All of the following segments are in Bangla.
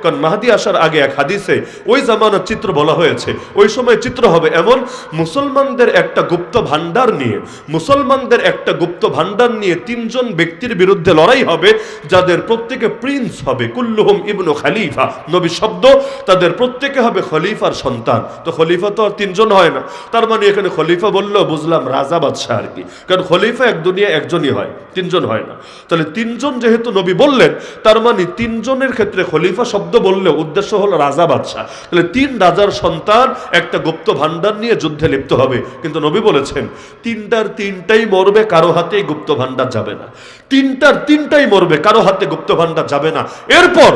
কারণ মাহদি আসার আগে এক হাদিসে ওই জামানার চিত্র বলা হয়েছে। ওই সময় চিত্র হবে এমন, মুসলমানদের একটা গুপ্ত ভান্ডার নিয়ে তিনজন ব্যক্তির বিরুদ্ধে লড়াই হবে, যাদের প্রত্যেকে প্রিন্স হবে, কুল্লুহুম ইবনু খলিফা, নবী শব্দ, তাদের প্রত্যেকে হবে খলিফার সন্তান। তো খলিফা তো আর তিনজন হয় না, তার মানে এখানে খলিফা বললেও বুঝলাম রাজা বাদশাহ আর কি, কারণ খলিফা এক দুনিয়া একজনই হয়, তিনজন হয় না। তাহলে তিনজন যেহেতু নবী বললেন, তার মানে তিনজনের ক্ষেত্রে খলিফা শব্দ বললে উদ্দেশ্য হলো রাজা বাদশাহ। তাহলে তিন রাজার সন্তান একটা গুপ্ত ভান্ডার নিয়ে যুদ্ধে লিপ্ত হবে, কিন্তু নবী বলেছেন তিনটাই মরবে, কারো হাতে গুপ্ত ভান্ডার যাবে না। তিনটাই মরবে, কারো হাতে গুপ্ত ভান্ডার যাবে না। এরপর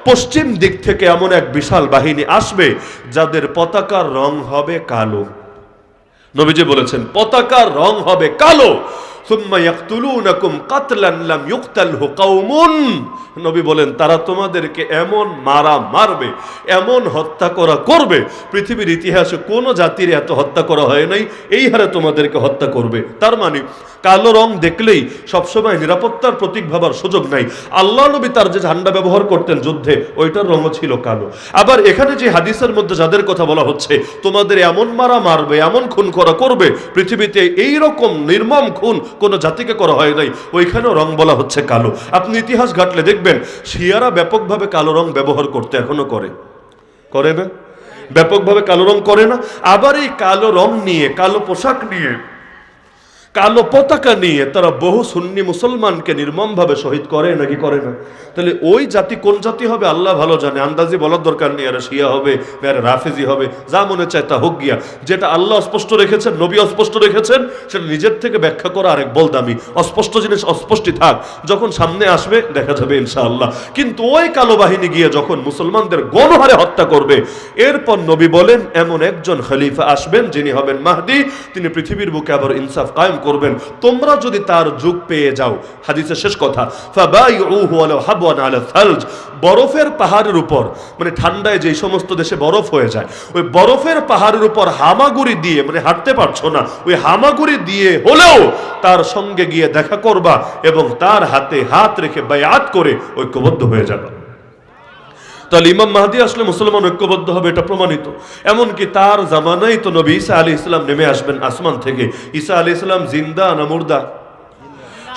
পশ্চিম দিক থেকে এমন এক বিশাল বাহিনী আসবে যাদের পতাকার রং হবে কালো। নবীজি বলেছেন পতাকার রং হবে কালো। সুম্মা ইয়াকতুলুনাকুম কাতলান লাম ইউকতালহু কওমুন, নবী বলেন তারা তোমাদেরকে এমন মারবে, এমন হত্যা করবে, পৃথিবীর ইতিহাসে কোন জাতির এত হত্যা করা হয় নাই, এই হারে তোমাদেরকে হত্যা করবে। তার মানে কালো রং দেখলেই সবসময় নিরাপত্তার প্রতীক ভাবার সুযোগ নাই। আল্লাহ নবী তার যে ঝান্ডা ব্যবহার করতেন যুদ্ধে, ওইটার রঙও ছিল কালো। আবার এখানে যে হাদিসের মধ্যে যাদের কথা বলা হচ্ছে, তোমাদের এমন মারবে, এমন খুন করবে, পৃথিবীতে এই রকম নির্মম খুন কোন জাতিকে করা হয় নাই, ওইখানেও রং বলা হচ্ছে কালো। আপনি ইতিহাস ঘাটলে দেখবেন শিয়ারা ব্যাপকভাবে কালো রং ব্যবহার করতে এখনো করে না, ব্যাপকভাবে কালো রং করে না। আবার এই কালো রং নিয়ে, কালো পোশাক নিয়ে, কালো পতাকা নিয়ে তারা বহু সুন্নি মুসলমানকে নির্মমভাবে শহীদ করে নাকি করে না? তাহলে ওই জাতি কোন জাতি হবে আল্লাহ ভালো জানে, আন্দাজি বলার দরকার নেই। এরা শিয়া হবে, এরা রাফেজি হবে, যা মনে চায় তা হোক গিয়া। যেটা আল্লাহ স্পষ্ট রেখেছেন, নবী অস্পষ্ট রেখেছেন, সেটা নিজের থেকে ব্যাখ্যা করা আরেক বল দামি। অস্পষ্ট জিনিস অস্পষ্টই থাক, যখন সামনে আসবে দেখা যাবে ইনশাআল্লাহ। কিন্তু ওই কালো বাহিনী গিয়ে যখন মুসলমানদের গণহারে হত্যা করবে, এরপর নবী বলেন এমন একজন খলিফা আসবেন যিনি হবেন মাহদি, তিনি পৃথিবীর বুকে আবার ইনসাফ কায়েম করবেন। তোমরা যদি তার যুগ পেয়ে যাও, হাদিসের শেষ কথা, ফাবাইউহু ওয়ালা হাবওয়ান আলা সালজ, বরফের পাহাড়ের উপর, মানে ঠান্ডায় যে সমস্ত দেশে বরফ হয়ে যায়, ওই বরফের পাহাড়ের উপর হামাগুড়ি দিয়ে, মানে হাঁটতে পারছো না, ওই হামাগুড়ি দিয়ে হলেও তার সঙ্গে গিয়ে দেখা করবা এবং তার হাতে হাত রেখে বায়াত করে ঐক্যবদ্ধ হয়ে যাবে। তাহলে ইমাম মাহদি আসলে মুসলমান ঐক্যবদ্ধ হবে, এটা প্রমাণিত। এমনকি তার জামানায় তো নবী ঈসা আলাইহিস সালাম নেমে আসবেন আসমান থেকে। ঈসা আলাইহিস সালাম জিন্দা না মুর্দা?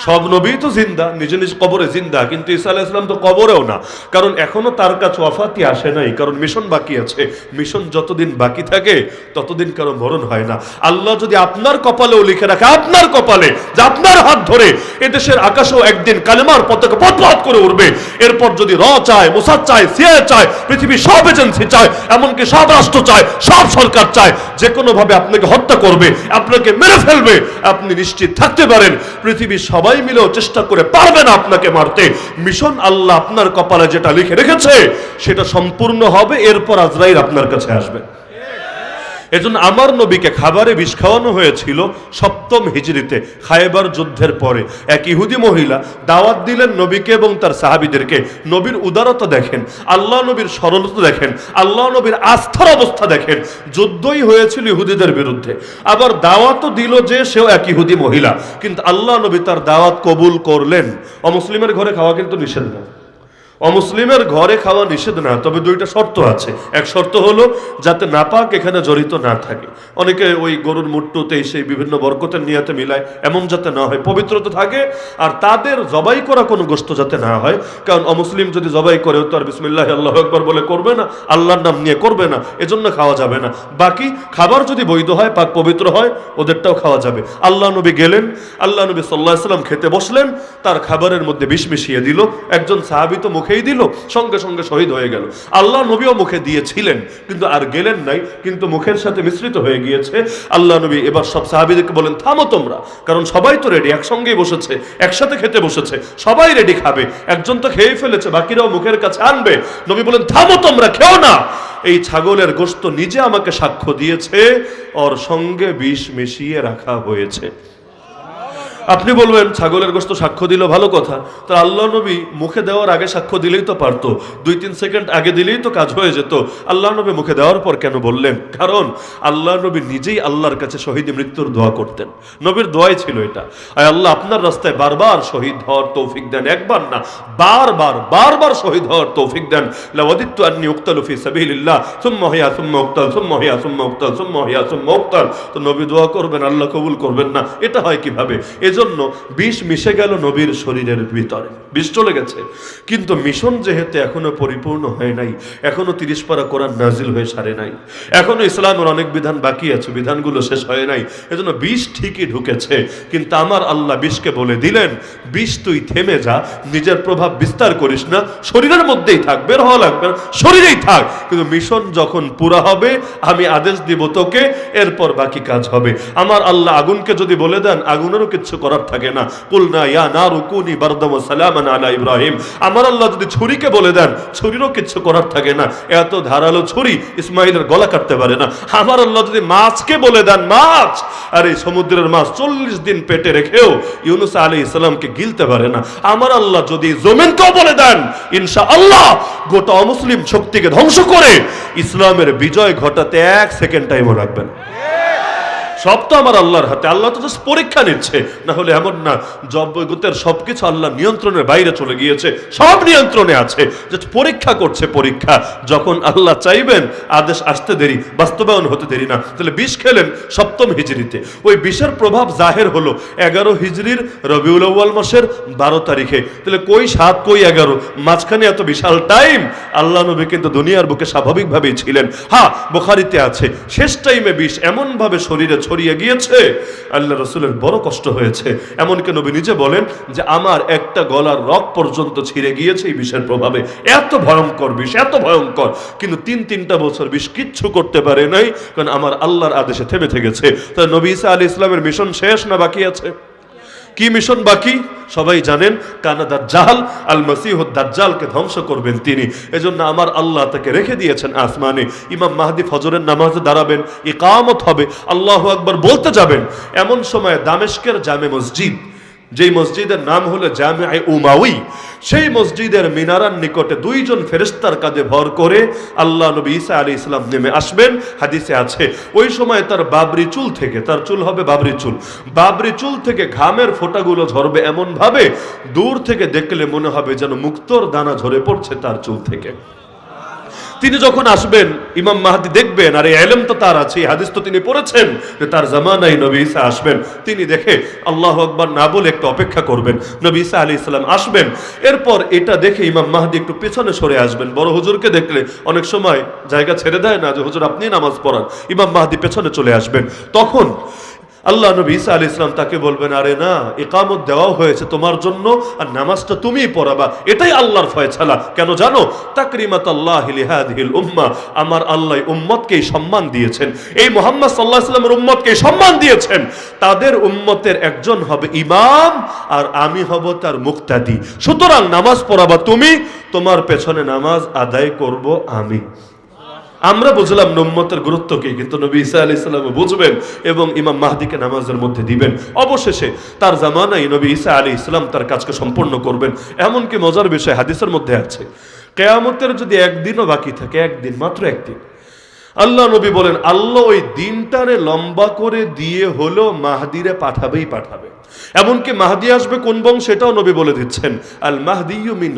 সব নবী তো জিন্দা, নিজ নিজ কবরে জিন্দা, কিন্তু ঈসা আলাইহিস সালাম তো কবরেও না, কারণ এখনো তার কাছে ওয়াফাতি আসে নাই, কারণ মিশন বাকি আছে। মিশন যতদিন বাকি থাকে ততদিন কারো মরণ হয় না। আল্লাহ যদি আপনার কপালেও লিখে রাখে, আপনার কপালে, যে আপনার হাত ধরে এদেশের আকাশেও একদিন কালেমার পতাকা পথ করে উঠবে, এরপর যদি র চায়, মোসাদ চায়, সিআইএ চায়, পৃথিবীর সব এজেন্সি চায়, এমনকি সব রাষ্ট্র চায়, সব সরকার চায়, যে কোনো ভাবে আপনাকে হত্যা করবে, আপনাকে মেরে ফেলবে, আপনি নিশ্চিত থাকতে পারেন পৃথিবীর সবাই মিলেও চেষ্টা করে পারবে না আপনাকে মারতে। মিশন আল্লাহ আপনার কপালে যেটা লিখে রেখেছে সেটা সম্পূর্ণ হবে, এরপর আজরাইল আপনার কাছে আসবে। এজন্য আমার নবীকে খাবারে বিষ খাওয়ানো হয়েছিল 7ম হিজরিতে, খায়বার যুদ্ধের পরে। এক ইহুদি মহিলা দাওয়াত দিলেন নবীকে এবং তার সাহাবীদেরকে। নবীর উদারতা দেখেন, আল্লাহ নবীর সরলতা দেখেন, আল্লাহ নবীর আস্থার অবস্থা দেখেন। যুদ্ধই হয়েছিল ইহুদিদের বিরুদ্ধে, আবার দাওয়াতও দিল যে সেও এক ইহুদি মহিলা, কিন্তু আল্লাহ নবী তার দাওয়াত কবুল করলেন। অমুসলিমের ঘরে খাওয়া কিন্তু নিষেধ না, অমুসলিমের ঘরে খাওয়া নিষেধ না, তবে 2টা শর্ত আছে। এক শর্ত হলো যাতে নাপাক এখানে জড়িত না থাকে। অনেকে ওই গরুর মুট্টুতে সেই বিভিন্ন বরকতের নিয়াতে মিলায়, এমন যাতে না হয়, পবিত্রতা থাকে। আর তাদের জবাই করা কোনো গোশত যাতে না হয়, কারণ অমুসলিম যদি জবাই করে তো আর বিসমিল্লাহ আল্লাহু আকবার বলে করবে না, আল্লাহর নাম নিয়ে করবে না, এজন্য খাওয়া যাবে না। বাকি খাবার যদি বৈধ হয়, পাক পবিত্র হয়, ওদেরটাও খাওয়া যাবে। আল্লাহ নবী গেলেন, আল্লাহ নবী সাল্লাল্লাহু আলাইহি সাল্লাম খেতে বসলেন, তার খাবারের মধ্যে বিষ মিশিয়ে দিল। একজন সাহাবী তো মুখেই দিল, সঙ্গে সঙ্গে শহীদ হয়ে গেল। আল্লাহ নবীও মুখে দিয়েছিলেন কিন্তু আর গেলেন নাই, কিন্তু মুখের সাথে মিশ্রিত হয়ে গিয়েছে। আল্লাহ নবী এবার সব সাহাবীদেরকে বলেন থামো তোমরা, কারণ সবাই তো রেডি, একসঙ্গেই বসেছে, একসাথে খেতে বসেছে, সবাই রেডি খাবে, একজন তো খেয়ে ফেলেছে, বাকিরাও মুখের কাছে আনবে। নবী বলেন থামো তোমরা, খেও না, এই ছাগলের গোশত নিজে আমাকে সাক্ষ্য দিয়েছে ওর সঙ্গে বিষ মিশিয়ে রাখা হয়েছে। আপনি বলবেন ছাগলের গোশত সাক্ষ্য দিল, ভালো কথা। তো আল্লাহ নবী মুখে দেওয়ার আগে সাক্ষ্য দিলেই তো পারতো, 2-3 সেকেন্ড আগে দিলেই তো কাজ হয়ে যেত। আল্লাহ নবী মুখে দেওয়ার পর কেন বললেন? কারণ আল্লাহ নবী নিজেই আল্লাহর কাছে শহীদ মৃত্যুর দোয়া করতেন। নবীর দোয়াই ছিল এটা, আয় আল্লাহ আপনার রাস্তায় বারবার শহীদ হওয়ার তৌফিক দেন, একবার না বারবার বারবার শহীদ হওয়ার তৌফিক দেন। লাওয়াদিতু আন্নী উক্তালু ফি সাবিলিল্লাহ সুম্মা হিয়া সুম্মা উক্তাল সুম্মা হিয়া সুম্মা উক্তাল সুম্মা হিয়া সুম্মা উক্তাল। তো নবী দোয়া করবেন, আল্লাহ কবুল করবেন না, এটা হয় কিভাবে? এজন্য বিষ মিশে গেল নবীর শরীরের ভিতরে, বিষ চলে গেছে। কিন্তু মিশন যেহেতু এখনো পরিপূর্ণ হয় নাই, এখনো 30 পারা কোরআন নাজিল হয়ে সারে নাই, এখনো ইসলামের অনেক বিধান বাকি আছে, বিধানগুলো শেষ হয় নাই। এজন্য বিষ ঠিকই ঢুকেছে, কিন্তু আমার আল্লাহ বিষকে বলে দিলেন, বিষ তুই থেমে যা, নিজের প্রভাব বিস্তার করিস না, শরীরের মধ্যেই থাক, বের হওয়া লাগবে না, শরীরেই থাক। কিন্তু মিশন যখন পুরা হবে আমি আদেশ দিব তোকে, এরপর বাকি কাজ হবে। আমার আল্লাহ আগুনকে যদি বলে দেন, আগুনেরও কিছু করার থাকে না। কুলনা ইয়া নারু কুনি বারদাম ওয়া সালামান আলা ইব্রাহিম। আমার আল্লাহ যদি ছুরিকে বলে দেন, ছুরিরও কিছু করার থাকে না। এত ধারালো ছুরি ইসমাইলের গলা কাটতে পারে না। আমার আল্লাহ যদি মাছকে বলে দেন, মাছ, আর এই সমুদ্রের মাছ 40 দিন পেটে রেখেও ইউনূস আলাইহিস সালামকে গিলতে পারে না। আমার আল্লাহ যদি জমিনকেও বলে দেন, ইনশাআল্লাহ গোটা অমুসলিম শক্তিকে ধ্বংস করে ইসলামের বিজয় ঘটাতে 1 সেকেন্ড টাইমও রাখবেন। সব তো আমার আল্লাহর হাতে। আল্লাহ তো জাস্ট পরীক্ষা নিচ্ছে, না হলে এমন না জগতের সবকিছু আল্লাহ নিয়ন্ত্রণের বাইরে চলে গিয়েছে, সব নিয়ন্ত্রণে আছে, জাস্ট পরীক্ষা করছে। পরীক্ষা যখন আল্লাহ চাইবেন, আদেশ আসতে দেরি, বাস্তবায়ন হতে দেরি না। তাহলে বিষ খেলেন 7ম হিজরিতে, ওই বিষের প্রভাব জাহের হলো 11 হিজরির রবিউল আউয়াল মাসের 12 তারিখে। তাহলে কই 7 কই 11, মাঝখানে এত বিশাল টাইম। আল্লাহ নবী কিন্তু দুনিয়ার বুকে স্বাভাবিকভাবেই ছিলেন। হ্যাঁ, বুখারীতে আছে, শেষ টাইমে বিষ এমন ভাবে শরীরে ছড়িয়ে গিয়েছে, আল্লাহ রাসূলের বড় কষ্ট হয়েছে। এমনকি নবী নিজে বলেন যে আমার একটা গলার রগ পর্যন্ত ছিঁড়ে গিয়েছে এই বিষের প্রভাবে। এত ভয়ঙ্কর বিষ, এত ভয়ঙ্কর। কিন্তু 3-3টা বছর বিষ কিচ্ছু করতে পারে নাই, কারণ আমার আল্লাহর আদেশে থেমে গেছে। তাই নবী ঈসা আলাইহিস সালামের মিশন শেষ না বাকি আছে? কি মিশন বাকি? সবাই জানেন, কানা দাজ্জাল, আল মাসিহুদ দাজ্জালকে ধ্বংস করবেন তিনি। এজন্য আমার আল্লাহ তাকে রেখে দিয়েছেন আসমানে। ইমাম মাহদি ফজরের নামাজে দাঁড়াবেন, ইকামত হবে, আল্লাহু আকবার বলতে যাবেন। এমন সময় দামেস্কের জামে মসজিদ, যেই মসজিদের নাম হলো জামে উমাউই, সেই মসজিদের মিনারার নিকটে 2 জন ফেরেশতার কাঁধে ভর করে আল্লাহ নবী ঈসা আলাইহিস সালাম নেমে আসবেন। হাদিসে আছে ওই সময় তার বাবরি চুল থেকে, তার চুল হবে বাবরি চুল, বাবরি চুল থেকে ঘামের ফোঁটাগুলো ঝরবে এমন ভাবে, দূর থেকে দেখলে মনে হবে যেন মুক্তোর দানা ঝরে পড়ছে তার চুল থেকে। তিনি যখন আসবেন, ইমাম মাহদি দেখবেন, আর এই ইলম তো তার আছে, হাদিস তো তিনি পড়েছেন যে তার জামানায় নবী ঈসা আসবেন। তিনি দেখে আল্লাহু আকবার না বলে একটু অপেক্ষা করবেন, নবী ঈসা আলাইহিস সালাম আসবেন। এরপর এটা দেখে ইমাম মাহদি একটু পেছনে সরে আসবেন। বড় হুজুরকে দেখলে অনেক সময় জায়গা ছেড়ে দেয় না, যে হুজুর আপনি নামাজ পড়ান, ইমাম মাহদি পেছনে চলে আসবেন। তখন আল্লাহ নবী ঈসা আলাইহিস সালাম তাকে বলবেন, আরে না, ইকামত দেওয়া হয়েছে তোমার জন্য, আর নামাজটা তুমিই পড়াবা, এটাই আল্লাহর ফয়সালা। কেন জানো? তাকরিমাতাল্লাহি লিহাদিহিল উম্মাহ, আমার আল্লাহ উম্মতকে সম্মান দিয়েছেন, এই মুহাম্মদ সাল্লাল্লাহু আলাইহি ওয়াসাল্লামের উম্মতকে সম্মান দিয়েছেন। তাদের উম্মতের একজন হবে ইমাম, আর আমি হব তার মুক্তাদি। সুতরাং নামাজ পড়াবা তুমি, তোমার পেছনে নামাজ আদায় করব আমি। আমরা বুঝলাম উম্মতের গুরুত্ব কি, কিন্তু নবী ঈসা আলাইহিস সালাম বুঝবেন এবং ইমাম মাহদিকে নামাজের মধ্যে দিবেন। অবশেষে তার জামানায় নবী ঈসা আলাইহিস সালাম তার কাজকে সম্পূর্ণ করবেন। এমনকি মজার বিষয় হাদিসের মধ্যে আছে, কিয়ামতের যদি একদিনও বাকি থাকে, একদিন, মাত্র একদিন, আল্লাহ নবী বলেন আল্লাহ ওই দিনটারে লম্বা করে দিয়ে হলো মাহদিরে পাঠাবেই পাঠাবে। এমনকি মাহদি আসবে কোন বংশ সেটাও নবী বলে দিচ্ছেন, আল মাহদিয়্যু মিন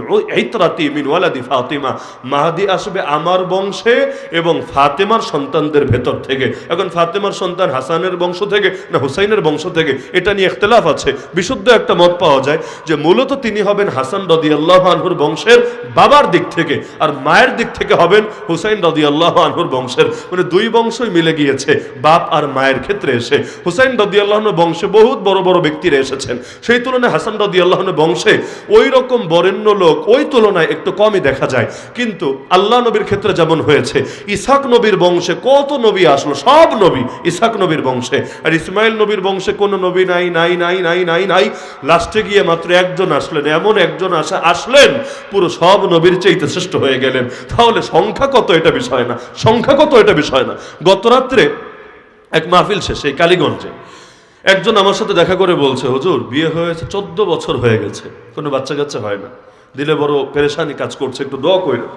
ইতরাতি মিন ওয়ালাদি ফাতিমা, মাহদি আসবে আমার বংশে এবং ফাতেমার সন্তানদের ভেতর থেকে। এখন ফাতেমার সন্তান হাসানের বংশ থেকে না হুসাইনের বংশ থেকে, এটা নিয়ে ইখতিলাফ আছে। বিশুদ্ধ একটা মত পাওয়া যায় যে মূলত তিনি হবেন হাসান রাদিয়াল্লাহু আনহুর বংশের বাবার দিক থেকে, আর মায়ের দিক থেকে হবেন হুসাইন রাদিয়াল্লাহু আনহুর বংশের। মানে 2 বংশই মিলে গিয়েছে বাপ আর মায়ের ক্ষেত্রে এসে। হুসাইন রাদিয়াল্লাহু আনহুর বংশে বহুত বড় বড় ব্যক্তিরা এসেছেন, সেই তুলনায় হাসান রাদিয়াল্লাহু আনহুর বংশে ওই রকম বরেণ্য লোক ওই তুলনায় একটু কমই দেখা যায়। কিন্তু আল্লাহ নবীর ক্ষেত্রে যেমন হয়েছে, ইসহাক নবীর বংশে কত নবী আসলো, সব নবী ইসহাক নবীর বংশে, আর ইসমাইল নবীর বংশে কোনো নবী নাই নাই নাই নাই নাই নাই লাস্টে গিয়ে মাত্র একজন আসলেন। এমন একজন আসলেন পুরো সব নবীর চাইতে শ্রেষ্ঠ হয়ে গেলেন। তাহলে সংখ্যা কত এটা বিষয় না, সংখ্যা কত এটা বিষয় না। গত রাত্রে এক মাহফিল শেষে কালীগঞ্জে একজন আমার সাথে দেখা করে বলছে, হুজুর বিয়ে হয়েছে 14 বছর হয়ে গেছে, কোনো বাচ্চা কাচ্চা হয় না, দিলে বড় পেরেশানি কাজ করছে, একটু দোয়া কইরা।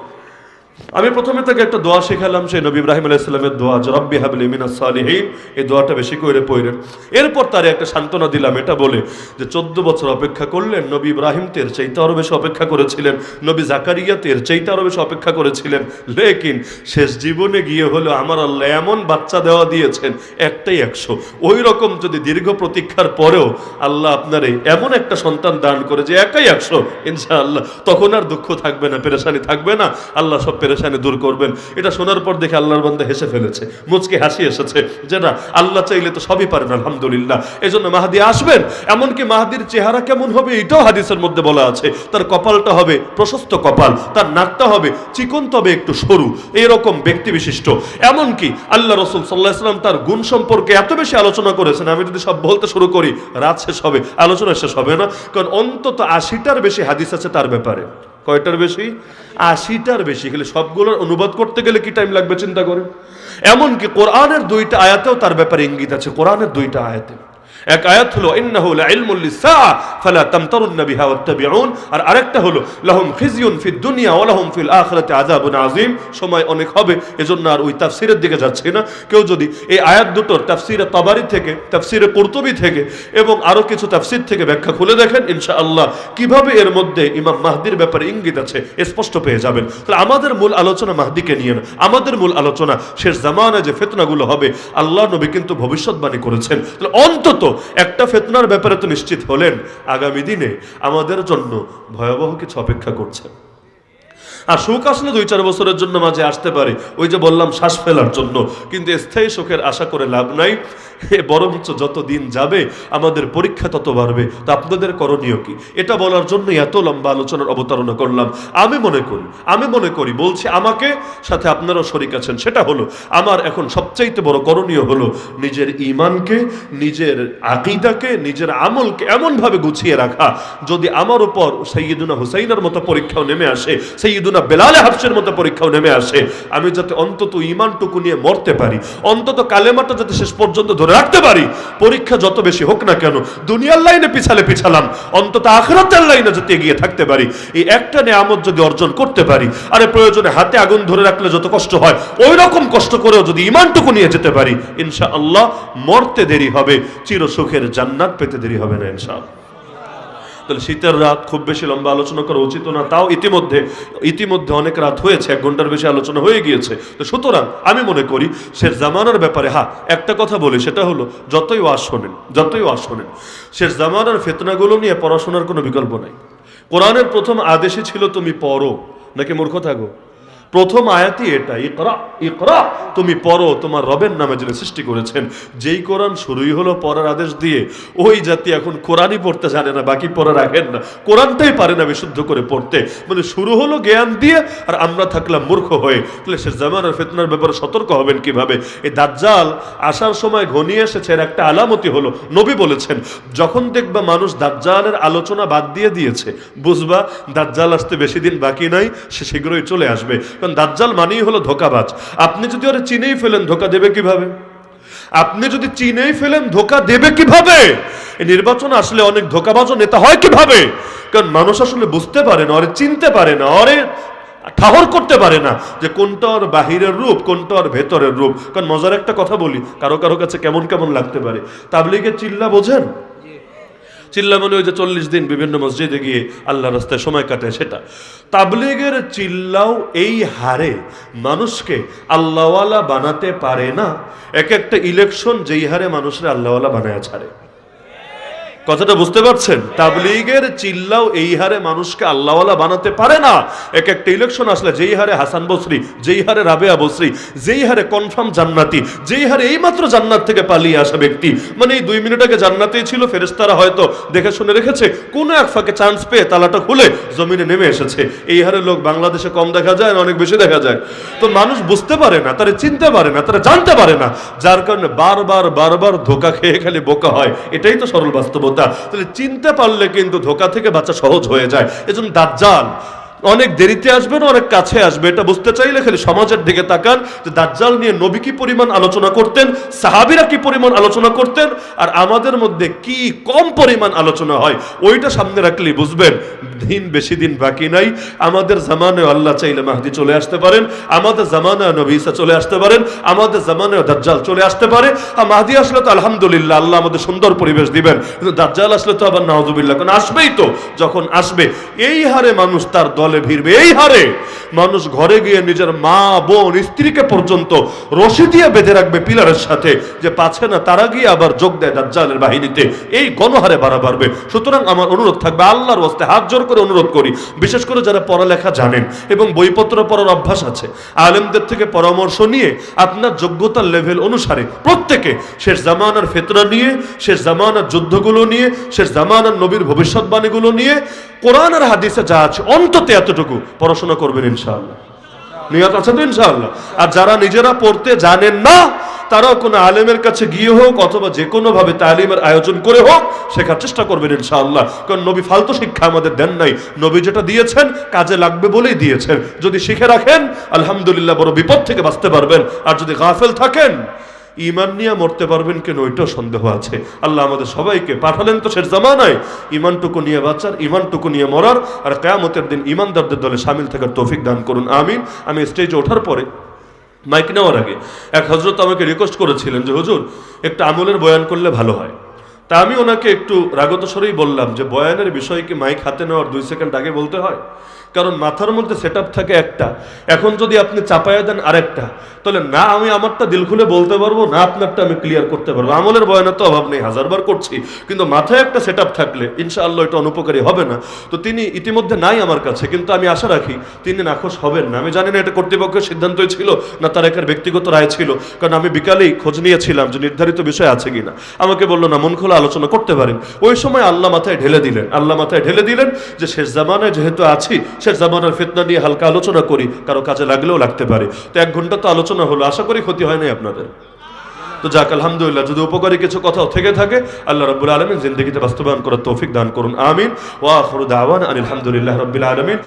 আমি প্রথমে তাকে একটা দোয়া শেখালাম, সেই নবী ইব্রাহিম আলাইহিস সালামের দোয়া, যে রব্বি হাবলি মিনাস সালিহিন, এই দোয়াটা বেশি করে পড়েন। এরপর তারে একটা সান্ত্বনা দিলাম এটা বলে যে 14 বছর অপেক্ষা করলেন, নবী ইব্রাহিম তের চাইতে আরো বেশি অপেক্ষা করেছিলেন, নবী জাকারিয়া তের চাইতে আরো বেশি অপেক্ষা করেছিলেন, লেকিন শেষ জীবনে গিয়ে হলো আমার আল্লাহ এমন বাচ্চা দেওয়া দিয়েছেন একটাই 100। ওই রকম যদি দীর্ঘ প্রতীক্ষার পরেও আল্লাহ আপনারে এমন একটা সন্তান দান করে যে একাই 100, ইনশাআল্লাহ তখন আর দুঃখ থাকবে না, পেরেশানি থাকবে না, আল্লাহ সব পেরেশানি দূর করবেন। এটা শোনার পর দেখে আল্লাহর বান্দা হেসে ফেলেছে, মুচকে হাসি এসেছে যে না, আল্লাহ চাইলে তো সবই পারেন, আলহামদুলিল্লাহ। এই জন্য মাহদি আসবেন, এমনকি মাহদির চেহারা কেমন হবে এটাও হাদিসের মধ্যে বলা আছে। তার কপালটা হবে প্রশস্ত কপাল, তার নাকটা হবে চিকন তবে একটু সরু, এরকম ব্যক্তি বিশিষ্ট। এমনকি আল্লাহ রাসূল সাল্লাল্লাহু আলাইহি ওয়াসাল্লাম তার গুণ সম্পর্কে এত বেশি আলোচনা করেছেন, আমি যদি সব বলতে শুরু করি রাত শেষ হবে, আলোচনা শেষ হবে না, কারণ অন্তত 80টার বেশি হাদিস আছে তার ব্যাপারে। কয়টার বেশি? 80টার বেশি। গেলে সবগুলোর অনুবাদ করতে গেলে কি টাইম লাগবে চিন্তা করে। এমনকি কোরআনের 2টা আয়াতেও তার ব্যাপারে ইঙ্গিত আছে। কোরআনের 2টা আয়াতে, এক আয়াত হলো ইন্নাহু লাইলমুল লিসসাআ ফালা তামতারুন্না বিহা ওয়াত্তাবিউন, আর আরেকটা হলো লাহুম খিজিয়ুন ফিদ দুনিয়া ওয়া লাহুম ফিল আখিরাতি আযাবুন আযীম। সময় অনেক হবে এজন্য আর ওই তাফসীরের দিকে যাচ্ছি না। কেউ যদি এই আয়াত দুটোর তাফসীরে তাবারি থেকে, তাফসীরে কুরতুবী থেকে এবং আরো কিছু তাফসীর থেকে ব্যাখ্যা খুলে দেখেন, ইনশাআল্লাহ কিভাবে এর মধ্যে ইমাম মাহদির ব্যাপারে ইঙ্গিত আছে স্পষ্ট পেয়ে যাবেন। তাহলে আমাদের মূল আলোচনা মাহদিকে নিয়ে না, আমাদের মূল আলোচনা শেষ জামানায় যে ফিতনাগুলো হবে, আল্লাহ নবী কিন্তু ভবিষ্যৎবাণী করেছেন। তাহলে অন্তত একটা ফিতনার ব্যাপারে তো নিশ্চিত হলেন, আগামী দিনে আমাদের জন্য ভয়াবহ কিছু অপেক্ষা করছে। আর সুখ আসলে 2-4 বছরের জন্য মাঝে আসতে পারে, ওই যে বললাম শ্বাস ফেলার জন্য, কিন্তু স্থায়ী সুখের আশা করে লাভ নাই। বরঞ্চ যত দিন যাবে আমাদের পরীক্ষা তত বাড়বে। তো আপনাদের করণীয় কি, এটা বলার জন্য এত লম্বা আলোচনার অবতারণা করলাম। আমি মনে করি বলছি, আমাকে সাথে আপনারাও শরীক আছেন, সেটা হলো আমার এখন সবচাইতে বড় করণীয় হলো নিজের ঈমানকে, নিজের আকীদাকে, নিজের আমলকে এমনভাবে গুছিয়ে রাখা, যদি আমার উপর সাইয়্যিদুনা হুসাইনের মতো পরীক্ষাও নেমে আসে, সাইয়্যিদুনা বেলালে হাফসের মতো পরীক্ষাও নেমে আসে, আমি যাতে অন্তত ঈমানটুকু নিয়ে মরতে পারি, অন্তত কালেমাটা যাতে শেষ পর্যন্ত ধরে রাখতে পারি। পরীক্ষা যত বেশি হোক না কেন, দুনিয়ার লাইনে পিছালাম, অন্তত আখিরাতের লাইনে যাতে এগিয়ে থাকতে পারি। এই একটা নেয়ামত যদি অর্জন করতে পারি, আরে প্রয়োজনে হাতে আগুন ধরে রাখলে যত কষ্ট হয় ওই রকম কষ্ট করেও যদি ঈমানটুকু নিয়ে যেতে পারি, ইনশাআল্লাহ মরতে দেরি হবে, চিরসুখের জান্নাত পেতে দেরি হবে না ইনশাআল্লাহ। তাহলে শীতের রাত, খুব বেশি লম্বা আলোচনা করা উচিত না, তাও ইতিমধ্যে অনেক রাত হয়েছে, 1 ঘন্টার বেশি আলোচনা হয়ে গিয়েছে। তো সুতরাং আমি মনে করি শেষ জামানার ব্যাপারে একটা কথা বলি, সেটা হলো যতই ওয়াজ শোনেন, শেষ জামানার ফিতনাগুলো নিয়ে পড়াশোনার কোনো বিকল্প নাই। কোরআনের প্রথম আদেশই ছিল তুমি পড়ো, নাকি মূর্খ থাকো? প্রথম আয়াতই এটা, ইকরা, তুমি পড়ো, তোমার রবের নামে যিনি সৃষ্টি করেছেন। যেই কোরআন শুরুই হলো পড়ার আদেশ দিয়ে, ওই জাতি এখন কোরআনই পড়তে জানে না, বাকি পড়া রাখেন না, কোরআনটাই পারে না বিশুদ্ধ করে পড়তে। মানে শুরু হলো জ্ঞান দিয়ে, আর আমরা থাকলাম মূর্খ হয়ে। তাহলে শেষ জামানার ফিতনার ব্যাপারে সতর্ক হবেন কিভাবে? এই দাজ্জাল আসার সময় ঘনিয়ে এসেছে, এর একটা আলামতি হলো, নবী বলেছেন যখন দেখবা মানুষ দাজ্জালের আলোচনা বাদ দিয়েছে, বুঝবা দাজ্জাল আসতে বেশি দিন বাকি নাই, সে শীঘ্রই চলে আসবে। কারণ দাজ্জাল মানেই হলো ধোঁকাবাজ। আপনি যদি ওরা চিনেই ফেলেন, ধোঁকা দেবে কিভাবে? এই নির্বাচন আসলে অনেক ধোঁকাবাজ নেতা হয় কিভাবে? কারণ মানুষ আসলে বুঝতে পারে না, ওরে চিনতে পারে না, ওরে ঠাহর করতে পারে না যে কোনটা ওর বাহিরের রূপ, কোনটা ওর ভেতরের রূপ। কারণ মজার একটা কথা বলি, কারো কাছে কেমন লাগতে পারে, তাবলীগের চিল্লা বোঝেন? চিল্লা মানে ওই যে 40 দিন বিভিন্ন মসজিদে গিয়ে আল্লাহর রাস্তায় সময় কাটায়, সেটা। তাবলীগের চিল্লাও এই হারে মানুষকে আল্লাহওয়ালা বানাতে পারে না। একটা ইলেকশন যেই হারে মানুষরা আল্লাহওয়ালা বানায় ছাড়ে। কথাটা বুঝতে পারছেন? তাবলীগের চিল্লাও এই হারে মানুষকে আল্লাহওয়ালা বানাতে পারে না। একটা ইলেকশন আসলে যেই হারে হাসান বসরি, যেই হারে রাবেয়া বসরি, যেই হারে কনফার্ম জান্নাতি, যেই হারে এইমাত্র জান্নাত থেকে পালিয়ে আসা ব্যক্তি, মানে এই 2 মিনিট আগে জান্নাতেই ছিল, ফেরেশতারা হয়তো দেখে শুনে রেখেছে, কোনো এক ফাঁকে চান্স পেয়ে তালাটা খুলে জমিনে নেমে এসেছে। এই হারে লোক বাংলাদেশে কম দেখা যায় না, অনেক বেশি দেখা যায়। তো মানুষ বুঝতে পারে না, তারা চিনতে পারে না, তারা জানতে পারে না, যার কারণে বারবার ধোঁকা খেয়ে খালি বোকা হয়। এটাই তো সরল বাস্তবতা। তাহলে চিনতে পারলে কিন্তু ধোঁকা থেকে বাঁচা সহজ হয়ে যায়। এজন্য দাজ্জাল অনেক দেরিতে আসবেন, অনেক কাছে আসবে। এটা বুঝতে চাইলে খালি সমাজের দিকে তাকান যে দাজ্জাল নিয়ে নবী কি পরিমাণ আলোচনা করতেন, সাহাবীরা কি পরিমাণ আলোচনা করতেন, আর আমাদের মধ্যে কি কম পরিমাণ আলোচনা হয়, ওইটা সামনে রাখলেই বুঝবেন বেশি দিন বাকি নাই। আমাদের জামানায় আল্লাহ চাইলে মাহদি চলে আসতে পারেন, আমাদের জামানায় নবী ঈসা চলে আসতে পারেন, আমাদের জামানায় দাজ্জাল চলে আসতে পারে। আর মাহদি আসলে তো আলহামদুলিল্লাহ আল্লাহ আমাদের সুন্দর পরিবেশ দিবেন, কিন্তু দাজ্জাল আসলে তো আবার নাউজুবিল্লাহ, কারণ আসবেই তো। যখন আসবে এই হারে মানুষ তার দলে ভিড়বে, এই হারে মানুষ ঘরে গিয়ে নিজের মা বোন স্ত্রীকে পর্যন্ত রশি দিয়ে বেঁধে রাখবে পিলারের সাথে, যে পাচ্ছে না তারা গিয়ে আবার যোগ দেয় দাজ্জালের বাহিনীতে। এই গণহারে বাড়বে। সুতরাং আমার অনুরোধ থাকবে, আল্লাহর ওয়াস্তে হাত জোর করে অনুরোধ করি, বিশেষ করে যারা পড়ালেখা জানেন এবং বইপত্র পড়ার অভ্যাস আছে, আলেমদের থেকে পরামর্শ নিয়ে আপনার যোগ্যতার লেভেল অনুসারে প্রত্যেকে শেষ জামানার ফিতনা নিয়ে, শেষ জামানার যুদ্ধগুলো নিয়ে, শেষ জামানার নবীর ভবিষ্যৎবাণীগুলো নিয়ে, কোরআন আর হাদিসে যা আছে অন্তত এতটুকু পড়াশোনা করবেন ইনশাআল্লাহ। নিয়ত আছে তো ইনশাআল্লাহ। আর যারা নিজেরা পড়তে জানেন না, তারাও কোনো আলেমের কাছে গিয়ে হোক অথবা যে কোনো ভাবে তালিমের আয়োজন করে হোক শেখার চেষ্টা করবেন ইনশাআল্লাহ। কারণ নবী ফালতু শিক্ষা আমাদের দেন নাই, নবী যেটা দিয়েছেন কাজে লাগবে বলেই দিয়েছেন। যদি শিখে রাখেন আলহামদুলিল্লাহ বড় বিপদ থেকে বাঁচতে পারবেন, আর যদি গাফেল থাকেন ইমান নিয়ে মরতে পারবেন কেন ওইটাও সন্দেহ আছে। আল্লাহ আমাদের সবাইকে পাঠালেন তো শেষ জামানায় ইমানটুকু নিয়ে বাঁচার, ইমানটুকু নিয়ে মরার, আর কিয়ামতের দিন ইমানদারদের দলে শামিল থাকার তৌফিক দান করুন, আমিন। আমি স্টেজে ওঠার পরে মাইক নেওয়ার আগে এক হযরত আমাকে রিকোয়েস্ট করেছিলেন যে হুজুর একটা আমলের বয়ান করলে ভালো হয়। তা আমি ওনাকে একটু রাগত স্বরেই বললাম যে বয়ানের বিষয় কি মাইক হাতে নেওয়ার 2 সেকেন্ড আগে বলতে হয়? কারণ মাথার মধ্যে সেটআপ থাকে একটা, এখন যদি আপনি চাপায়া দেন আরেকটা, তাহলে না আমি আমারটা দিল খুলে বলতে পারবো, না আপনারটা আমি ক্লিয়ার করতে পারবো। আমলের বয়ানের তো অভাব নেই, হাজারবার করছি, কিন্তু মাথায় একটা সেটআপ থাকলে ইনশাআল্লাহ এটা অনুপকারী হবে না। তো তিনি ইতিমধ্যে নাই আমার কাছে, কিন্তু আমি আশা রাখি তিনি নাখোশ হবেন না। আমি জানি না এটা কর্তৃপক্ষের সিদ্ধান্তই ছিল না তার একার ব্যক্তিগত রায় ছিল, কারণ আমি বিকালেই খোঁজ নিয়েছিলাম যে নির্ধারিত বিষয় আছে কিনা। আমাকে বললো না, মন খোলা আলোচনা করতে পারেন। ওই সময় আল্লাহ মাথায় ঢেলে দিলেন যে শেষ জামানায় যেহেতু আছি, শেষ জামানার ফিতনা নিয়ে হালকা আলোচনা করি, কারো কাজে লাগলেও লাগতে পারে। তো 1 ঘন্টা তো আলোচনা হলো, আশা করি ক্ষতি হয় নাই আপনাদের। তো যাক আলহামদুলিল্লাহ, যদি উপকারী কিছু কথা থেকে থাকে আল্লাহ রাব্বুল আলামিন জিন্দেগিতে বাস্তবায়ন করার তৌফিক দান করুন, আমিন। ওয়া আখিরু দাওয়ানা আলহামদুলিল্লাহি রাব্বিল আলামিন।